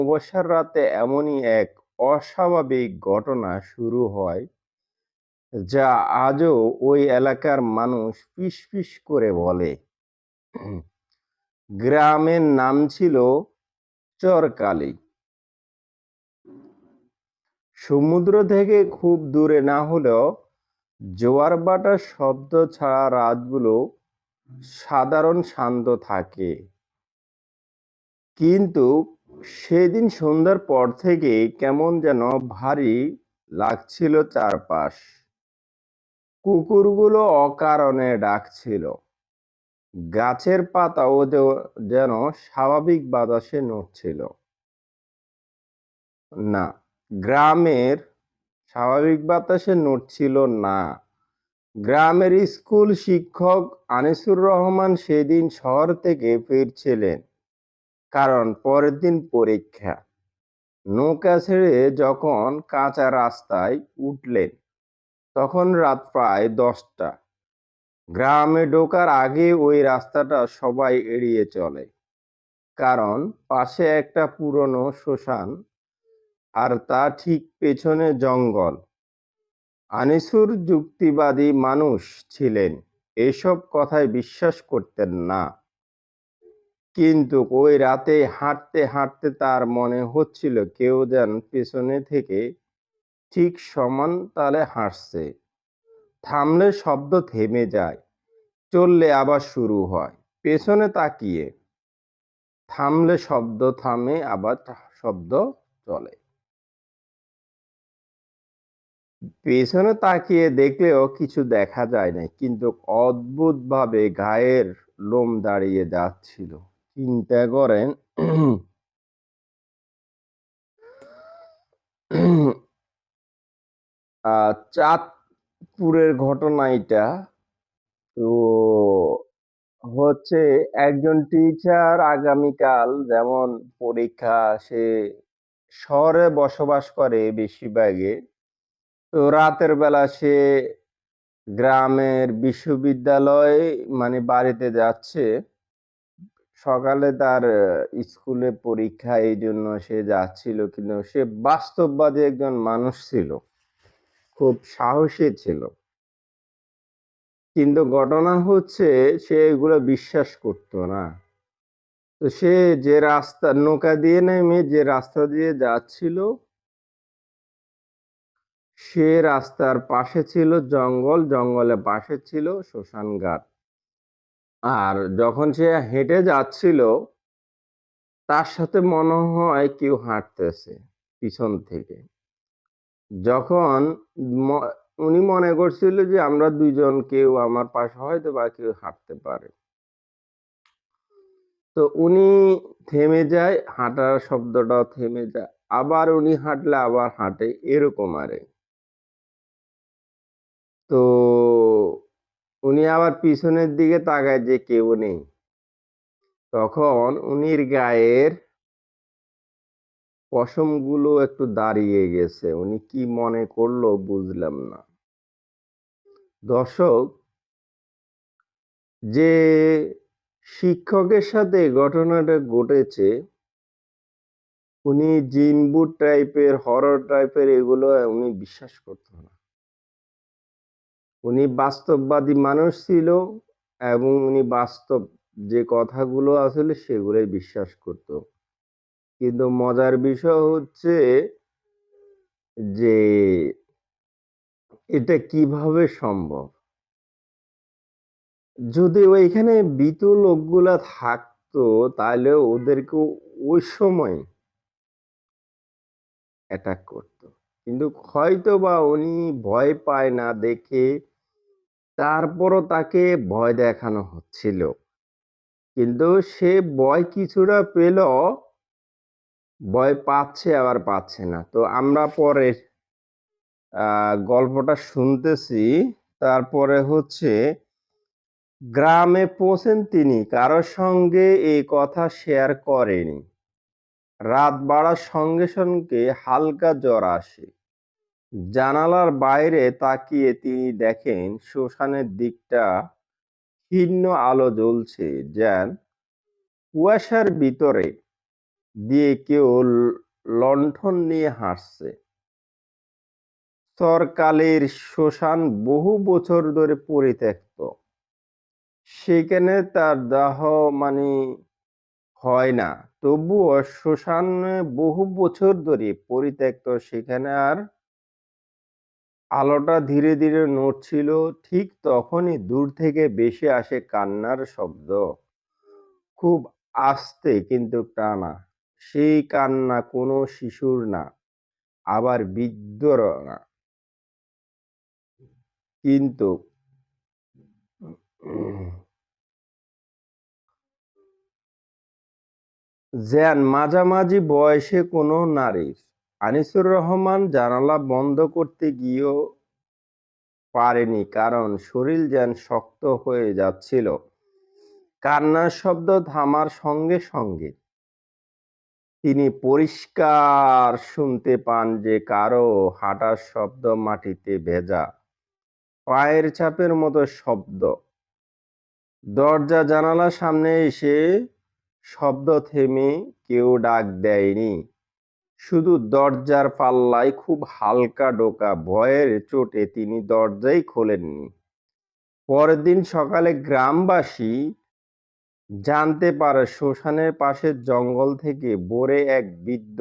অমাবস্যার রাতে এমনই এক অস্বাভাবিক ঘটনা শুরু হয়, যা আজও ওই এলাকার মানুষ ফিসফিস করে বলে। গ্রামের নাম ছিল চরকালি। সমুদ্র থেকে খুব দূরে না হলেও জোয়ার ভাটার শব্দ ছাড়া রাতগুলো সাধারণ শান্ত থাকে। কিন্তু সেদিন সন্ধ্যার পর থেকে কেমন যেন ভারী লাগছিল চারপাশ। কুকুরগুলো অকারণে ডাকছিল। গাছের পাতাও যেন স্বাভাবিক বাতাসে নড়ছিল না। গ্রামের স্বাভাবিক বাতাসে নড়ছিল না। গ্রামের স্কুল শিক্ষক আনিসুর রহমান সেদিন শহর থেকে ফিরছিলেন, কারণ পরের দিন পরীক্ষা। নৌকা ছেড়ে যখন কাঁচা রাস্তায় উঠলেন, তখন রাত প্রায় 10টা। গ্রামে ঢোকার আগে ওই রাস্তাটা সবাই এড়িয়ে চলে, কারণ পাশে একটা পুরনো শ্মশান, আর তা ঠিক পেছনে জঙ্গল। আনিসুর যুক্তিবাদী মানুষ ছিলেন, এসব কথায় বিশ্বাস করতেন না। কিন্তু ওই রাতে হাঁটতে হাঁটতে তার মনে হচ্ছিল কেউ যেন পেছনে থেকে ঠিক সমান তালে হাঁটছে। থামলে শব্দ থেমে যায়, চললে আবার শুরু হয়। পেছনে তাকিয়ে থামলে শব্দ থামে, আবার শব্দ চলে। পেছনে তাকিয়ে দেখলেও কিছু দেখা যায় না, কিন্তু অদ্ভুতভাবে গায়ের লোম দাঁড়িয়ে যাচ্ছিল। চিন্তা করেন, চাঁদপুরের ঘটনা এটা। তো হচ্ছে, একজন টিচার আগামীকাল যেমন পরীক্ষা, সে শহরে বসবাস করে বেশিরভাগে। তো রাতের বেলা সে গ্রামের বিশ্ববিদ্যালয়ে মানে বাড়িতে যাচ্ছে। সকালে তার স্কুলে পরীক্ষা, এই জন্য সে যাচ্ছিল। কিন্তু সে বাস্তববাদী একজন মানুষ ছিল, খুব সাহসী ছিল। কিন্তু ঘটনা হচ্ছে, সে এগুলো বিশ্বাস করতো না। তো সে যে রাস্তা, নৌকা দিয়ে নেমে যে রাস্তা দিয়ে যাচ্ছিল, সে রাস্তার পাশে ছিল জঙ্গল, জঙ্গলের পাশে ছিল শ্মশান ঘাট। আর যখন সে হেঁটে যাচ্ছিল, তার সাথে মনে হয় কেউ হাঁটতেছে পিছন থেকে। যখন উনি মনে করছিল যে আমরা দুইজন, কেউ আমার পাশে হয়তো বা কেউ হাঁটতে পারে। তো উনি থেমে যায়, হাঁটার শব্দটাও থেমে যায়। আবার উনি হাঁটলে আবার হাঁটে, এরকম আরে। তো উনি আবার পিছনের দিকে তাকায় যে কেউ নেই। তখন উনির গায়ের পশমগুলো একটু দাঁড়িয়ে গেছে। উনি কি মনে করলো বুঝলাম না। দর্শক, যে শিক্ষকের সাথে ঘটনাটা ঘটেছে, উনি জিনভূত টাইপের, হরর টাইপের এগুলো উনি বিশ্বাস করতো না। উনি বাস্তববাদী মানুষ ছিল, এবং উনি বাস্তব যে কথাগুলো আসলে সেগুলোই বিশ্বাস করত। কিন্তু মজার বিষয় হচ্ছে যে এটা কিভাবে সম্ভব? যদি ওইখানে ভীতু লোকগুলা থাকতো, তাহলে ওদেরকে ওই সময় অ্যাটাক করতো। কিন্তু হয়তো বা উনি ভয় পায় না দেখে, তারপরও তাকে ভয় দেখানো হচ্ছিল। কিন্তু সে ভয় কিছুটা পেল, ভয় পাচ্ছে আবার পাচ্ছে না। তো আমরা পরে গল্পটা শুনতেছি। তারপরে হচ্ছে, গ্রামে পৌঁছেন তিনি, কারোর সঙ্গে এই কথা শেয়ার করেনি। রাত বাড়ার সঙ্গে সঙ্গে হালকা জ্বর আসে। জানালার বাইরে তাকিয়ে তিনি দেখেন শ্মশানের দিকটা ক্ষীণ আলো জ্বলছে, যেন কুয়াশার ভিতরে। দিয়ে কেউ লণ্ঠন নিয়ে হাঁটছে। চরকালির শ্মশান বহু বছর ধরে পরিত্যক্ত। সেখানে তার দাহ মানে হয় না, তবুও শ্মশানে বহু বছর ধরে পরিত্যক্ত, সেখানে আর আলোটা ধীরে ধীরে নড়ছিল। ঠিক তখনই দূর থেকে ভেসে আসে কান্নার শব্দ, খুব আস্তে কিন্তু টানা। সেই কান্না কোনো শিশুর না, আবার বৃদ্ধরও না, কিন্তু যেন মাঝামাঝি বয়সে কোনো নারীর। আনিসুর রহমান জানালা বন্ধ করতে গিয়েও পারেনি, কারণ শরীর যেন শক্ত হয়ে যাচ্ছিল। কান্নার শব্দ থামার সঙ্গে সঙ্গে তিনি পরিষ্কার শুনতে পান যে কারো হাঁটার শব্দ, মাটিতে ভেজা পায়ের চাপের মতো শব্দ। দরজা জানালার সামনে এসে শব্দ থেমে, কেউ ডাক দেয়নি, শুধু দরজার পাল্লায় খুব হালকা ঢোকা। ভয়ের চোটে তিনি দরজাই খোলেননি। পরের দিন সকালে গ্রামবাসী জানতে পারে শ্মশানের পাশের জঙ্গল থেকে ভোরে এক বৃদ্ধ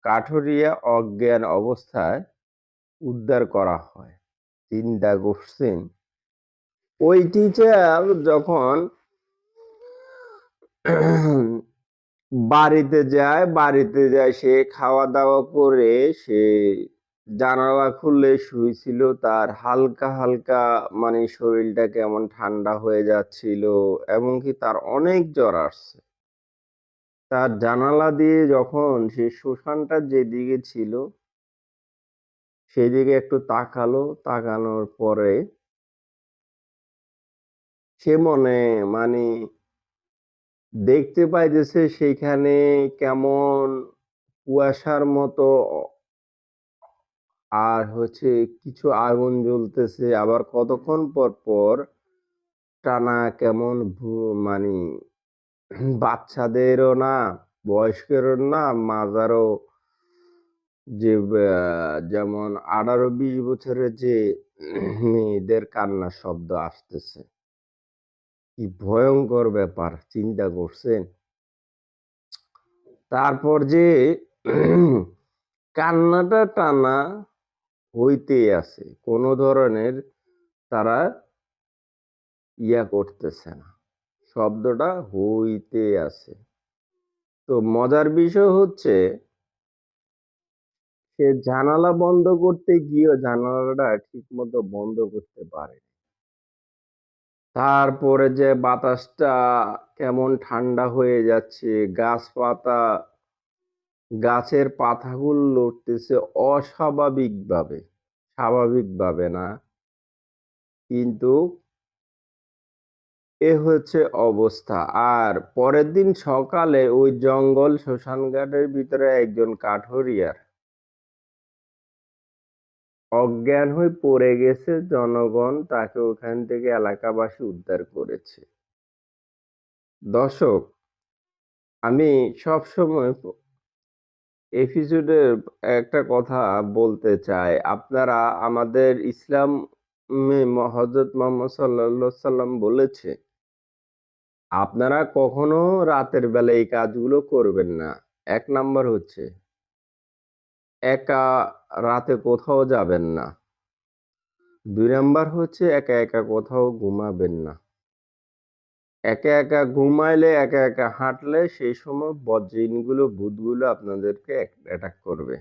কাঠুরিয়া অজ্ঞান অবস্থায় উদ্ধার করা হয়। চিন্তা করছেন? ওই টিচার যখন বাড়িতে যায় সে খাওয়া দাওয়া করে সে জানালা খুলে শুয়েছিল। তার হালকা হালকা মানে শরীরটা কেমন ঠান্ডা হয়ে যাচ্ছিল, এমনকি তার অনেক জ্বর আসছে। তার জানালা দিয়ে যখন সে শ্মশানটা যেদিকে ছিল সেদিকে একটু তাকালো, তাকানোর পরে সে মানে দেখতে পাইতেছে সেইখানে কেমন কুয়াশার মতো, আর হচ্ছে কিছু আগুন জ্বলতেছে। আবার কতক্ষণ পর পর টানা কেমন মানে বাচ্চাদেরও না, বয়স্কেরও না, মাজারও যে যেমন 18-20 বছরের যে মেয়েদের কান্নার শব্দ আসতেছে। কি ভয়ঙ্কর ব্যাপার, চিন্তা করছেন? তারপর যে কান্নাটা টানা হইতেই আছে, কোনো ধরনের তারা করতেছে না, শব্দটা হইতে আছে। তো মজার বিষয় হচ্ছে সে জানালা বন্ধ করতে গিয়েও জানালাটা ঠিক মতো বন্ধ করতে পারে। তারপরে যে বাতাসটা কেমন ঠান্ডা হয়ে যাচ্ছে, গাছের পাতাগুলো লড়তেছে অস্বাভাবিকভাবে, স্বাভাবিকভাবে না। কিন্তু এ হচ্ছে অবস্থা। আর পরের দিন সকালে ওই জঙ্গল শ্মশানঘাটের ভিতরে একজন কাঠুরিয়ার অজ্ঞান হয়ে পড়ে গেছে। জনগণ তাকে ওখান থেকে এলাকাবাসী উদ্ধার করেছে। দর্শক, আমি সবসময় এপিসোডে একটা কথা বলতে চাই। আপনারা আমাদের ইসলাম হযরত মুহাম্মদ সাল্লাল্লাহু আলাইহি সাল্লাম বলেছে, আপনারা কখনো রাতের বেলা এই কাজগুলো করবেন না। ১ নাম্বার হচ্ছে একা রাতে কোথাও যাবেন না। ২ নাম্বার হচ্ছে একা একা কোথাও ঘুমাবেন না। একা একা ঘুমাইলে, একা একা হাঁটলে সেই সময় বজ্জিনগুলো, ভূতগুলো আপনাদেরকে অ্যাটাক করবে।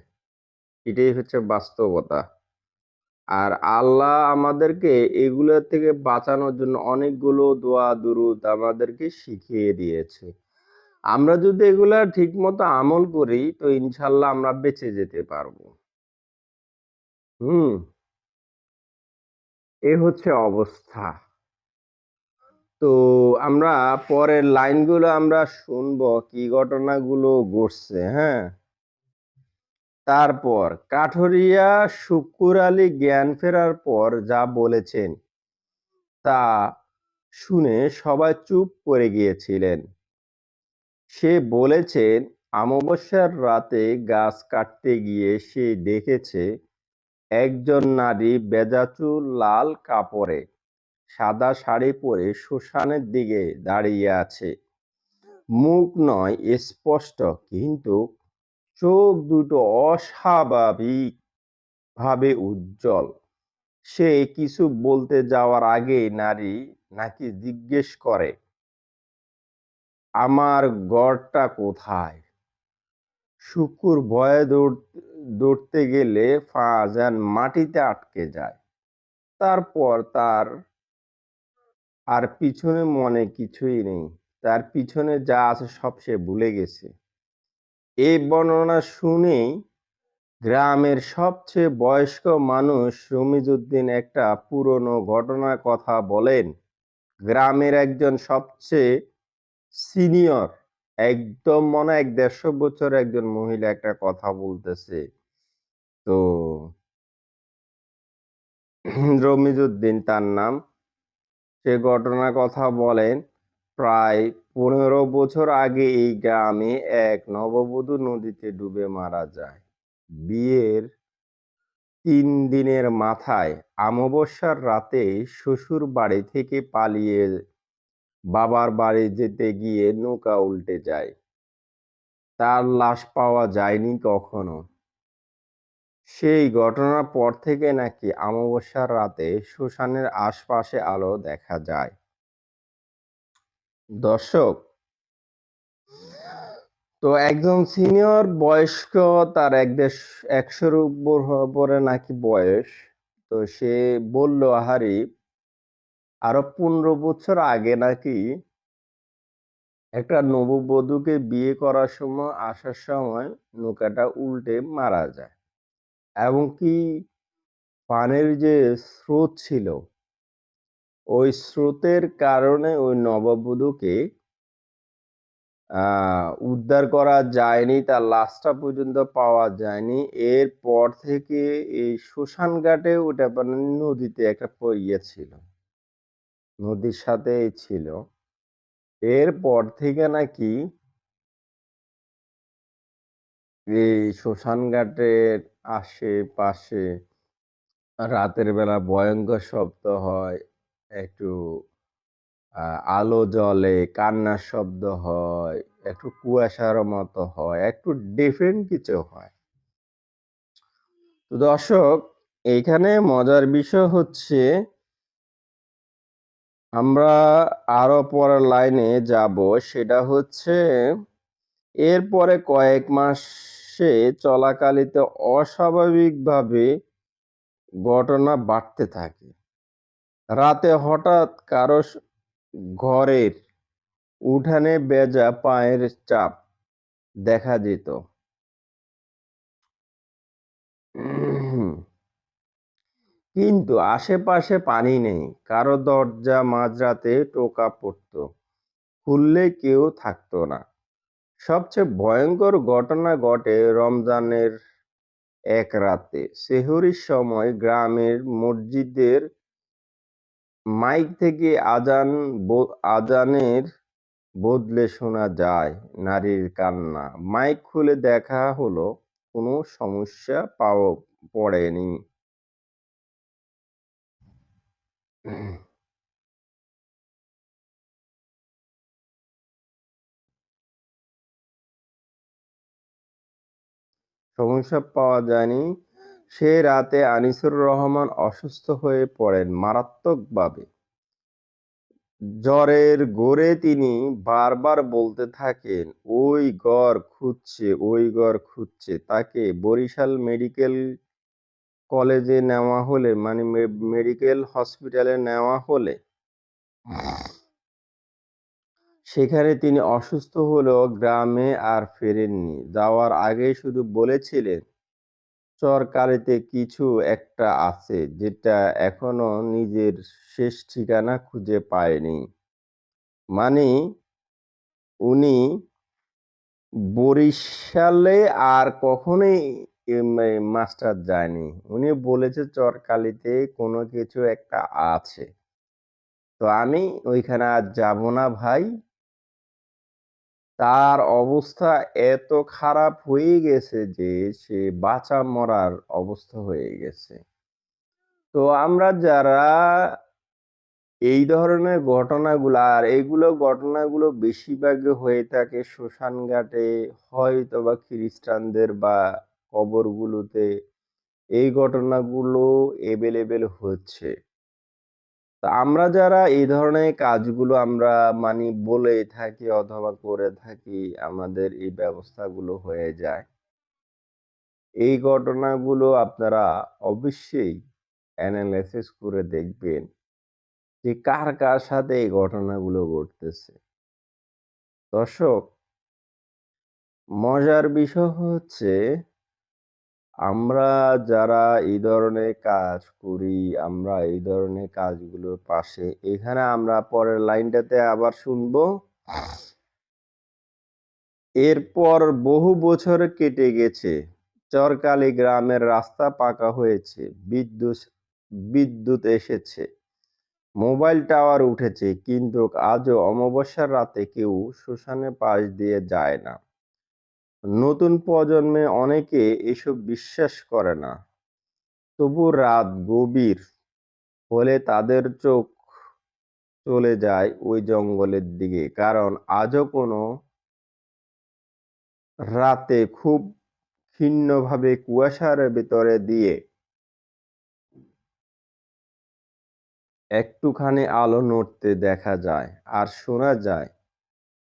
এটাই হচ্ছে বাস্তবতা। আর আল্লাহ আমাদেরকে এগুলোর থেকে বাঁচানোর জন্য অনেকগুলো দোয়া দুরূদ আমাদেরকে শিখিয়ে দিয়েছে। আমরা যদি এগুলা ঠিকমতো আমল করি তো ইনশাআল্লাহ আমরা বেঁচে যেতে পারবো। হুম, এ হচ্ছে অবস্থা। তো আমরা পরের লাইনগুলো আমরা শুনবো কি ঘটনাগুলো ঘটছে, হ্যাঁ? তারপর কাঠুরিয়া শুক্কুর আলী জ্ঞান ফেরার পর যা বলেছেন তা শুনে সবাই চুপ করে গিয়েছিলেন। সে বলেছেন, অমাবস্যার রাতে গাছ কাটতে গিয়ে সে দেখেছে একজন নারী বেজাচুল লাল কাপড়ে সাদা শাড়ি পরে শ্মশানের দিকে দাঁড়িয়ে আছে। মুখ নয় স্পষ্ট, কিন্তু চোখ দুটো অস্বাভাবিক ভাবে উজ্জ্বল। সে কিছু বলতে যাওয়ার আগে নারী নাকি জিজ্ঞেস করে, আমার গড়টা কোথায়? শুকুর ভয়ে দৌড়তে গেলে পা যেন মাটিতে আটকে যায়। তারপর তার আর পিছনে মনে কিছুই নেই। তার পিছনে যা আছে সব সে ভুলে গেছে। এই বর্ণনা শুনেই গ্রামের সবচেয়ে বয়স্ক মানুষ রমিজউদ্দিন একটা পুরনো ঘটনার কথা বলেন। গ্রামের একজন সবচেয়ে সিনিয়র, একদম মনে হয় ১৫০ বছর একজন মহিলা একটা কথা বলতেছে। তো রমিজউদ্দিন তার নাম। সে ঘটনার কথা বলেন, প্রায় ১৫ বছর আগে এই গ্রামে এক নববধূ নদীতে ডুবে মারা যায়। বিয়ের ৩ দিনের মাথায় অমাবস্যার রাতে শ্বশুর বাড়ি থেকে পালিয়ে বাবার বাড়ি যেতে গিয়ে নৌকা উল্টে যায়। তার লাশ পাওয়া যায়নি কখনো। সেই ঘটনার পর থেকে নাকি অমাবস্যার রাতে শ্মশানের আশপাশে আলো দেখা যায়। দর্শক, তো একজন সিনিয়র বয়স্ক, তার ১০০-র উপরে নাকি বয়স। তো সে বলল, আহারে, আরো ১৫ বছর আগে নাকি একটা নববধূকে বিয়ে করার সময় আসার সময় নৌকাটা উল্টে মারা যায়, এবং কি পানির যে স্রোত ছিল, ওই স্রোতের কারণে ওই নববধূকে উদ্ধার করা যায়নি, তার লাশটা পর্যন্ত পাওয়া যায়নি। এরপর থেকে এই শ্মশান ঘাটে ওটা মানে নদীতে একটা ইয়ে ছিল, নদীর সাথেই ছিল। এরপর থেকে নাকি এই শ্মশান ঘাটের আশেপাশে রাতের বেলা ভয়ঙ্কর শব্দ হয়, একটু আলো জ্বলে, কান্নার শব্দ হয়, একটু কুয়াশার মতো হয়, একটু ডিফারেন্ট কিছু হয়। তো দর্শক, এইখানে মজার বিষয় হচ্ছে, আমরা আরো পরের লাইনে যাব। সেটা হচ্ছে, এরপরে কয়েক মাসে চলাকালিতে অস্বাভাবিকভাবে ঘটনা বাড়তে থাকে। রাতে হঠাৎ কারো ঘরের উঠানে ভেজা পায়ের চাপ দেখা যেত। কিন্তু আশেপাশে পানি নেই। কারো দরজা মাঝরাতে টোকা পড়তো, খুললে কেউ থাকতো না। সবচেয়ে ভয়ঙ্কর ঘটনা ঘটে রমজানের এক রাতে। সেহরির সময় গ্রামের মসজিদের মাইক থেকে আজানের বদলে শোনা যায় নারীর কান্না। মাইক খুলে দেখা হলো কোনো সমস্যা পড়েনি। সমস্যা পাওয়া যায়নি। সে রাতে আনিসুর রহমান অসুস্থ হয়ে পড়েন মারাত্মকভাবে। জ্বরের ঘোরে তিনি বারবার বলতে থাকেন, ওই ঘর খুঁজছে, ওই ঘর খুঁজছে। তাকে বরিশাল মেডিকেল কলেজে নেওয়া হলে, মানে মেডিকেল হসপিটালে নেওয়া হলে, সেখানে তিনি অসুস্থ হলেও গ্রামে আর ফেরেননি। যাওয়ার আগেই শুধু বলেছিলেন, চরকালিতে কিছু একটা আছে, যেটা এখনো নিজের শেষ ঠিকানা খুঁজে পায়নি। মানে উনি বরিশালে আর কখনোই মাস্টার যায়নি। উনি বলেছে চরকালিতে কোনো কিছু একটা আছে। তো আমি ওইখানে আর যাব না ভাই। তার অবস্থা এত খারাপ হয়ে গেছে যে সে বাঁচা মরার অবস্থা হয়ে গেছে। তো আমরা যারা এই ধরনের ঘটনাগুলো আর এইগুলো ঘটনাগুলো বেশিরভাগই হয়ে থাকে শ্মশানঘাটে, হয়তোবা খ্রিস্টানদের বা কবরগুলোতে এই ঘটনাগুলো এভেলেবেল হচ্ছে। তা আমরা যারা এই ধরনের কাজগুলো আমরা মানি বলে থাকি অথবা করে থাকি, আমাদের এই ব্যবস্থাগুলো হয়ে যায়। এই ঘটনাগুলো আপনারা অবশ্যই এনালাইসিস করে দেখবেন যে কার সাথে এই ঘটনাগুলো ঘটতেছে। দর্শক, মজার বিষয় হচ্ছে আমরা যারা এই ধরনের কাজ করি, আমরা এই ধরনের কাজগুলোর পাশে এখানে আমরা পরের লাইনটাতে আবার শুনবো। এরপর বহু বছর কেটে গেছে, চরকালি গ্রামের রাস্তা পাকা হয়েছে, বিদ্যুৎ এসেছে, মোবাইল টাওয়ার উঠেছে, কিন্তু আজও অমাবস্যার রাতে কেউ শ্মশানের পাশ দিয়ে যায় না। নতুন প্রজন্মে অনেকে এসব বিশ্বাস করে না, তবু রাত গভীর হলে তাদের চোখ চলে যায় ওই জঙ্গলের দিকে, কারণ আজও কোনো রাতে খুব ক্ষীণভাবে কুয়াশার ভেতরে দিয়ে একটুখানি আলো নড়তে দেখা যায়, আর শোনা যায়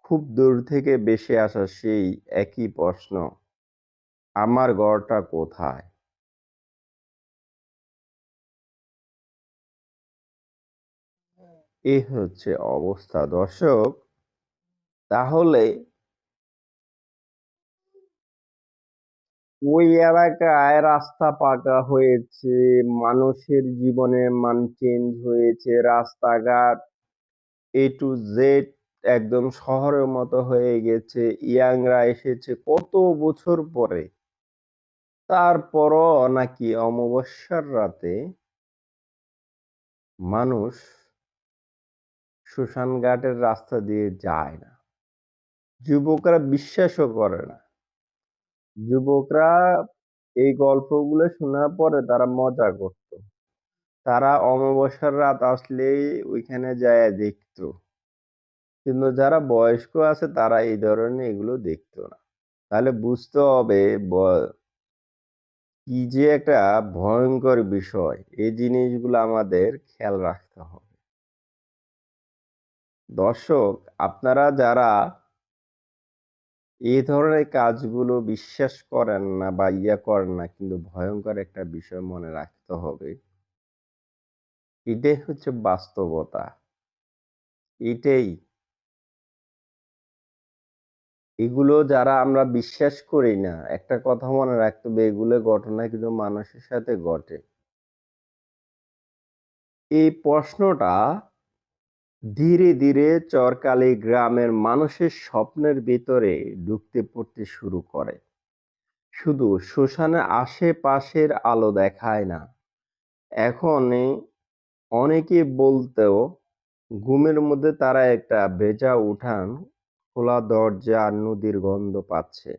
খুব দূর থেকে ভেসে আসা সেই একই প্রশ্ন, আমার ঘরটা কোথায়? এই হচ্ছে অবস্থা দর্শক। তাহলে ওই এলাকায় রাস্তা পাকা হয়েছে, মানুষের জীবনের মান চেঞ্জ হয়েছে, রাস্তাঘাট এ টু জেড একদম শহরের মতো হয়ে গেছে, ইয়াংরা এসেছে কত বছর পরে, তারপরও নাকি অমাবস্যার রাতে মানুষ শ্মশানঘাটের রাস্তা দিয়ে যায় না। যুবকরা বিশ্বাসও করে না। যুবকরা এই গল্পগুলো শোনার পরে তারা মজা করত। তারা অমাবস্যার রাত আসলেই ওইখানে যায় দেখতো। কিন্তু যারা বয়স্ক আছে তারা এই ধরনের এগুলো দেখতো না। তাহলে বুঝতে হবে কি যে একটা ভয়ঙ্কর বিষয়, এই জিনিসগুলো আমাদের খেয়াল রাখতে হবে। দর্শক, আপনারা যারা এই ধরনের কাজগুলো বিশ্বাস করেন না বা করেন না, কিন্তু ভয়ঙ্কর একটা বিষয় মনে রাখতে হবে, এটাই হচ্ছে বাস্তবতা। এটাই, এগুলো যারা আমরা বিশ্বাস করি না, একটা কথা মনে রাখতে হবে, এগুলো ঘটনা কিন্তু মানুষের সাথে ঘটে। এই প্রশ্নটা ধীরে ধীরে চরকালি গ্রামের মানুষের স্বপ্নের ভিতরে ঢুকতে পড়তে শুরু করে। শুধু শ্মশানের আশেপাশের আলো দেখায় না, এখন অনেকে বলতেও ঘুমের মধ্যে তারা একটা ভেজা উঠান, খোলা দরজা আর নদীর গন্ধ পাচ্ছে।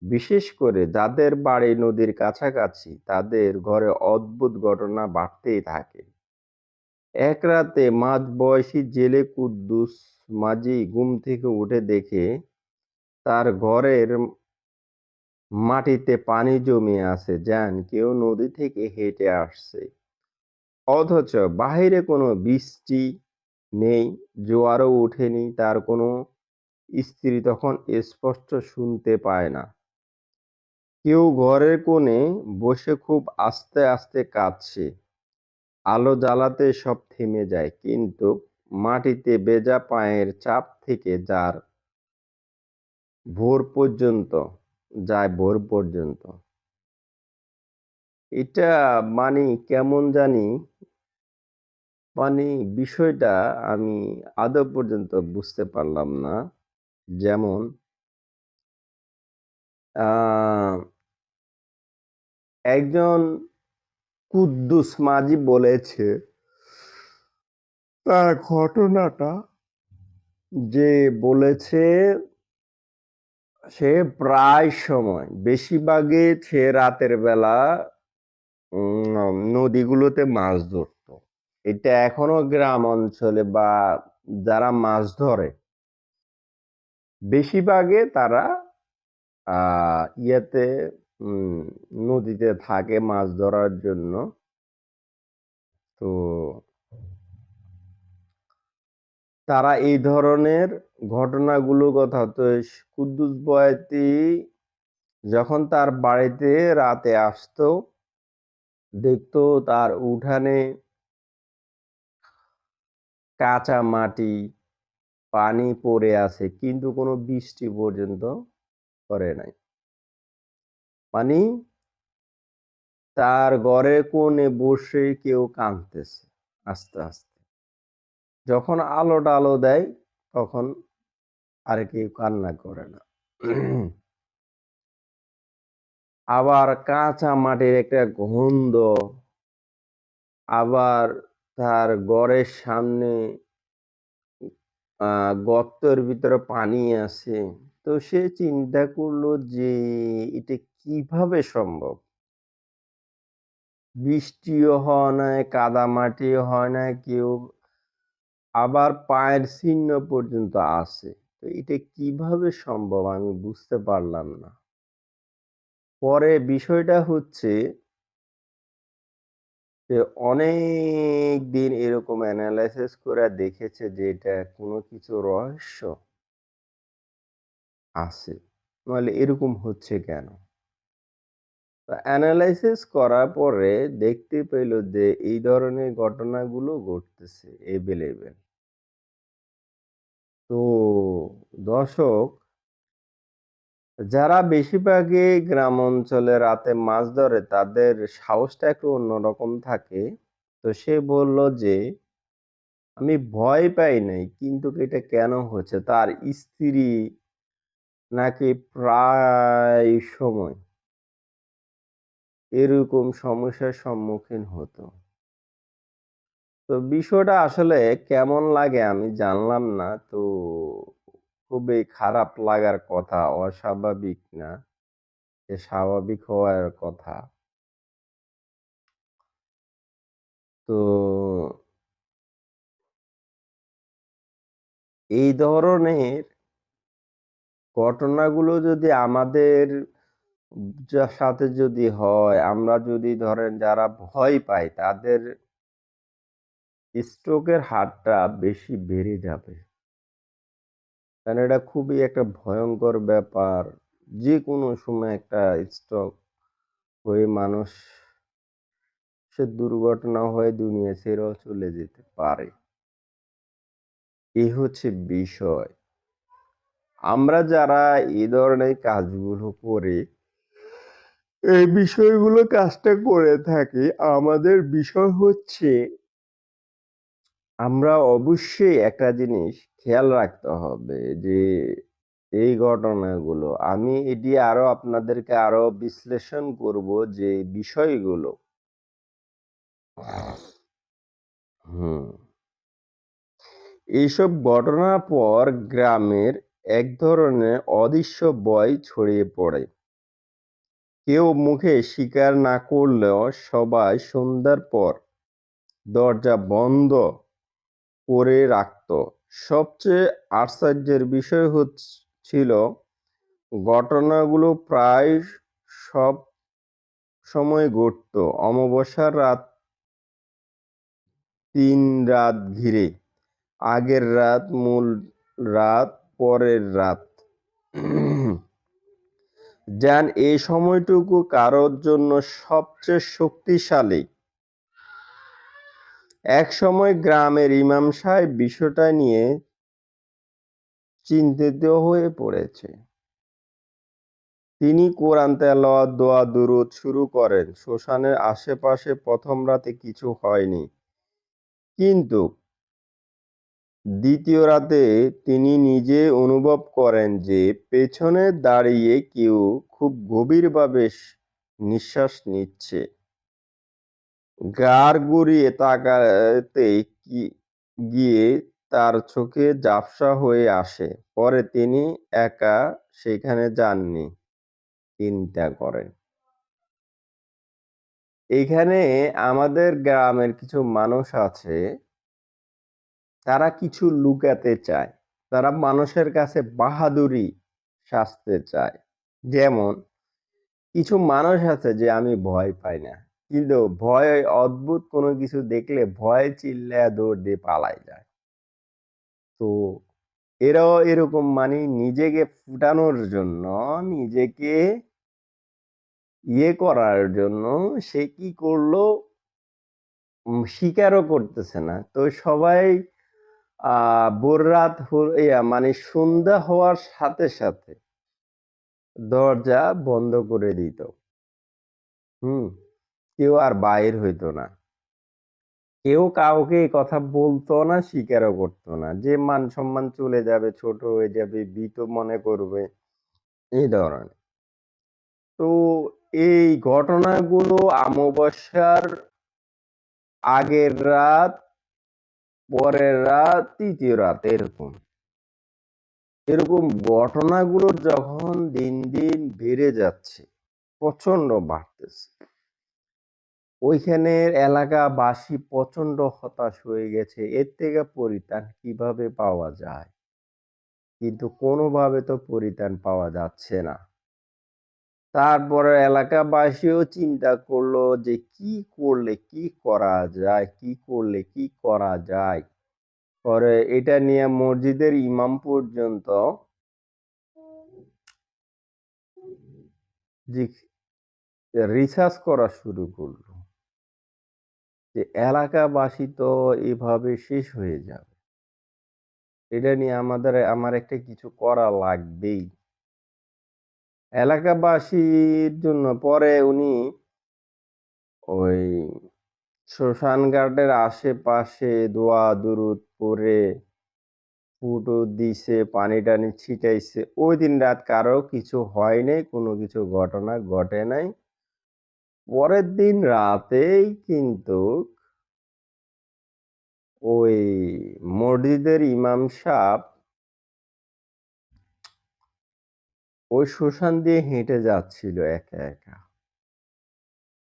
বিশেষ করে যাদের বাড়ি নদীর কাছাকাছি, তাদের ঘরে অদ্ভুত ঘটনা বাড়তেই থাকে। এক রাতে মাঝবয়সী জেলে কুদ্দুস মাঝি ঘুম থেকে উঠে দেখে তার ঘরের মাটিতে পানি জমে আছে, যেন কেউ নদী থেকে হেঁটে আসছে। অথচ বাহিরে কোনো বৃষ্টি নেই, জোয়ারও ওঠেনি। তার কোনো স্ত্রী তখন স্পষ্ট শুনতে পায় না। কেউ ঘরের কোণে বসে খুব আস্তে আস্তে কাঁদছে। আলো জ্বালাতে সব থেমে যায়, কিন্তু মাটিতে ভেজা পায়ের ছাপ থেকে ভোর পর্যন্ত ভোর পর্যন্ত। এটা মানে কেমন জানি, মানে বিষয়টা আমি আদৌ পর্যন্ত বুঝতে পারলাম না। যেমন আহ একজন কুদ্দুস মাঝি বলেছে তার ঘটনাটা, যে বলেছে সে প্রায় সময় বেশিরভাগই সে রাতের বেলা নদীগুলোতে মাছ ধরতো। এটা এখনো গ্রাম অঞ্চলে বা যারা মাছ ধরে বেশিরভাগে তারা ইয়েতে নদীতে থাকে মাছ ধরার জন্য। তো তারা এই ধরনের ঘটনাগুলোর কথা তো কুদ্দুস বয়াতি যখন তার বাড়িতে রাতে আসতো, দেখতো তার উঠানে কাঁচা মাটি, পানি পড়ে আছে কিন্তু কোনো বৃষ্টি পর্যন্ত করে নাই। মানে তার ঘরের কোণে বসে কেউ কাঁদতেছে আস্তে আস্তে। যখন আলো দেয় তখন আর কেউ কান্না করে না। আবার কাঁচা মাটির একটা গন্ধ, আবার তার ঘরের সামনে গর্তের ভিতরে পানি আছে। তো সে চিন্তা করলো যে এটা কিভাবে সম্ভব? বৃষ্টিও হয় নাই, কাদামাটিও হয় নাই, কেউ আবার পায়ের চিহ্ন পর্যন্ত আছে। তো এটা কিভাবে সম্ভব আমি বুঝতে পারলাম না। পরে বিষয়টা হচ্ছে যে অনেক দিন এরকম এনালাইসিস করে দেখেছে যে এটা কোনো কিছু রহস্য আছে, নইলে এরকম হচ্ছে কেন? তো অ্যানালাইসিস করার পরে দেখতে পেল যে এই ধরনের ঘটনাগুলো ঘটতেছে এভেলেবেল। তো দর্শক, যারা বেশিরভাগই গ্রাম অঞ্চলে রাতে মাছ ধরে তাদের সাহসটা একটু অন্যরকম থাকে। তো সে বলল যে আমি ভয় পাই নাই, কিন্তু এটা কেন হচ্ছে? তার স্ত্রী নাকি প্রায় সময় এরকম সমস্যার সম্মুখীন হতো। তো বিষয়টা আসলে কেমন লাগে আমি জানলাম না। তো খুবই খারাপ লাগার কথা, অস্বাভাবিক না, যে স্বাভাবিক হওয়ার কথা। তো এই ধরনের ঘটনাগুলো যদি আমাদের সাথে যদি হয়, আমরা যদি ধরেন যারা ভয় পাই তাদের স্ট্রোকের হারটা বেশি বেড়ে যাবে। কারণ এটা খুবই একটা ভয়ঙ্কর ব্যাপার। যেকোনো সময় একটা স্ট্রোক হয়ে মানুষ সে দুর্ঘটনা হয়ে দুনিয়া ছেড়েও চলে যেতে পারে। এই হচ্ছে বিষয়। আমরা যারা এই ধরনের কাজগুলো করি, এই বিষয়গুলো কাজটা করে থাকি, আমাদের বিষয় হচ্ছে আমরা অবশ্যই একটা জিনিস খেয়াল রাখতে হবে যে এই ঘটনাগুলো আমি এটি আরো আপনাদেরকে আরো বিশ্লেষণ করব যে বিষয়গুলো। হুম। এইসব ঘটনার পর গ্রামের এক ধরনের অদৃশ্য ভয় ছড়িয়ে পড়ে। কেউ মুখে স্বীকার না করলেও সবাই সন্ধ্যার পর দরজা বন্ধ করে রাখত। সবচেয়ে আশ্চর্যের বিষয় ছিল ঘটনাগুলো প্রায় সব সময় ঘটত অমাবস্যার রাত, ৩ রাত ঘিরে, আগের রাত, মূল রাত, পরের রাত। যেন এই সময়টুকু কারোর জন্য সবচেয়ে শক্তিশালী। একসময় গ্রামের ইমাম সাহেব বিষয়টা নিয়ে চিন্তিত হয়ে পড়েছে। তিনি কোরআন তেলাওয়াত, দোয়া দুরূদ শুরু করেন। শ্মশানের আশেপাশে প্রথম রাতে কিছু হয়নি, কিন্তু দ্বিতীয় রাতে তিনি নিজে অনুভব করেন যে পেছনে দাঁড়িয়ে কেউ খুব গভীরভাবে নিঃশ্বাস নিচ্ছে। ঘাড় ঘুরিয়ে তাকাতে গিয়ে তার চোখে ঝাপসা হয়ে আসে। পরে তিনি একা সেখানে যাননি। চিন্তা করেন। এইখানে আমাদের গ্রামের কিছু মানুষ আছে, তারা কিছু লুকাতে চায়। তারা মানুষের কাছে বাহাদুরি সাজতে চায়। যেমন কিছু মানুষ আছে যে আমি ভয় পাই না। কিন্তু ভয় অদ্ভুত কোনো কিছু দেখলে ভয়ে চিল্লায়া দৌড় দিয়ে পালায় যায়। তো এরাও এরকম মানে নিজেকে ফুটানোর জন্য, নিজেকে করার জন্য সে কি করলো স্বীকারও করতেছে না। তো সবাই ভোররাত মানে সন্ধ্যা হওয়ার সাথে সাথে দরজা বন্ধ করে দিত। হুম, কেউ আর বাইর হইতো না। কেউ কাউকে এই কথা বলতো না, স্বীকারও করতো না। যে মান সম্মান চলে যাবে, ছোট হয়ে যাবে, ভীত মনে করবে, এই ধরনের। তো এই ঘটনাগুলো অমাবস্যার আগের রাত, পরের রাত, তৃতীয় রাত এরকম ঘটনাগুলো যখন দিন দিন বেড়ে যাচ্ছে, প্রচন্ড বাড়তেছে, ওইখানের এলাকাবাসী প্রচন্ড হতাশ হয়ে গেছে। এর থেকে পরিত্রাণ কিভাবে পাওয়া যায়? কিন্তু কোনোভাবে তো পরিত্রাণ পাওয়া যাচ্ছে না। তারপরে এলাকাবাসীও চিন্তা করলো যে কি করলে কি করা যায়, কি করলে কি করা যায়। পরে এটা নিয়ে মসজিদের ইমাম পর্যন্ত যে রিসার্চ করা শুরু করলো যে এলাকাবাসী তো এভাবে শেষ হয়ে যাবে, এটা নিয়ে আমার একটা কিছু করা লাগবেই। এলাকাবাসীর জন্য পরে উনি ওই শ্মশান ঘাটের আশেপাশে দোয়া দুরুদ পড়ে ফুটো দিছে, পানি টানি ছিটাইছে। ওই দিন রাত কারো কিছু হয় নাই, কোনো কিছু ঘটনা ঘটে নাই। পরের দিন রাতেই কিন্তু ওই মসজিদের ইমাম সাহেব ওই শ্মশান দিয়ে হেঁটে যাচ্ছিল একা একা।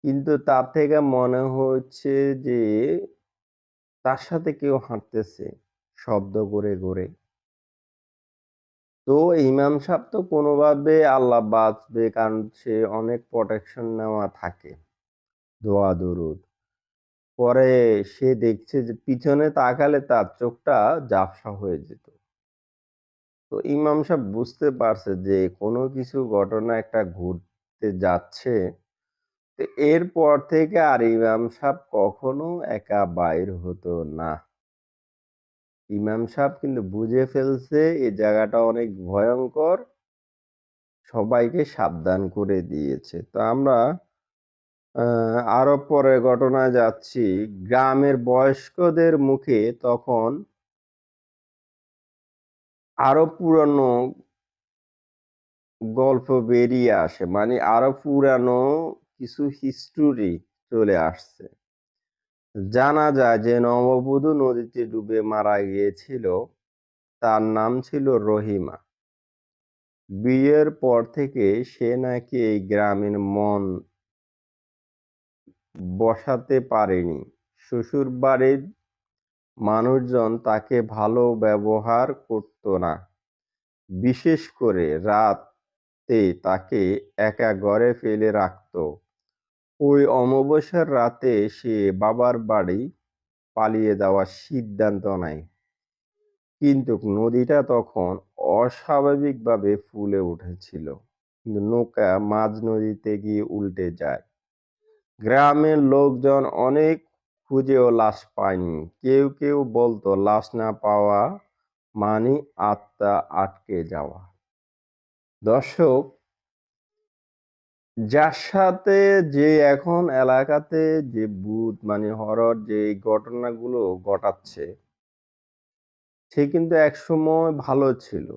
কিন্তু তার থেকে মনে হচ্ছে যে তার সাথে কেউ হাঁটতেছে শব্দ করে করে। তো ইমাম সাহেব তো কোনোভাবে আল্লাহ বাঁচবে, কারণ সে অনেক প্রোটেকশন নেওয়া থাকে, দোয়া দরুদ। পরে সে দেখছে যে পিছনে তাকালে তার চোখটা ঝাপসা হয়ে যেত। তো ইমাম সাহেব বুঝতে পারছে যে কোনো কিছু ঘটনা একটা ঘটতে যাচ্ছে। তো এরপর থেকে আর ইমাম সাহেব কখনো একা বাইর হতো না। ইমাম সাহেব কিন্তু বুঝে ফেলছে এই জায়গাটা অনেক ভয়ঙ্কর, সবাইকে সাবধান করে দিয়েছে। তো আমরা আরো পরে ঘটনায় যাচ্ছি। গ্রামের বয়স্কদের মুখে তখন আরো পুরানো গল্প বেরিয়ে আসে, মানে আরো পুরানো কিছু হিস্টোরি চলে আসছে। জানা যায় যে নববধূ নদীতে ডুবে মারা গিয়েছিল। তার নাম ছিল রহিমা। বিয়ের পর থেকে সে নাকি এই গ্রামের মন বসাতে পারেনি। শ্বশুরবাড়ির মানুষজন তাকে ভালো ব্যবহার করত না। বিশেষ করে রাতে তাকে একা ঘরে ফেলে রাখত। ওই অমাবস্যার রাতে সে বাবার বাড়ি পালিয়ে যাওয়ার সিদ্ধান্ত নেয়। কিন্তু নদীটা তখন অস্বাভাবিকভাবে ফুলে উঠেছিল। কিন্তু নৌকা মাঝ নদীতে গিয়ে উল্টে যায়। গ্রামের লোকজন অনেক খুঁজেও লাশ পায়নি। কেউ কেউ বলতো লাশ না পাওয়া মানে আত্মা আটকে যাওয়া। দর্শক, যার সাথে যে এখন এলাকাতে যে ভূত মানে হরর যে ঘটনাগুলো ঘটাচ্ছে, সে কিন্তু একসময় ভালো ছিল।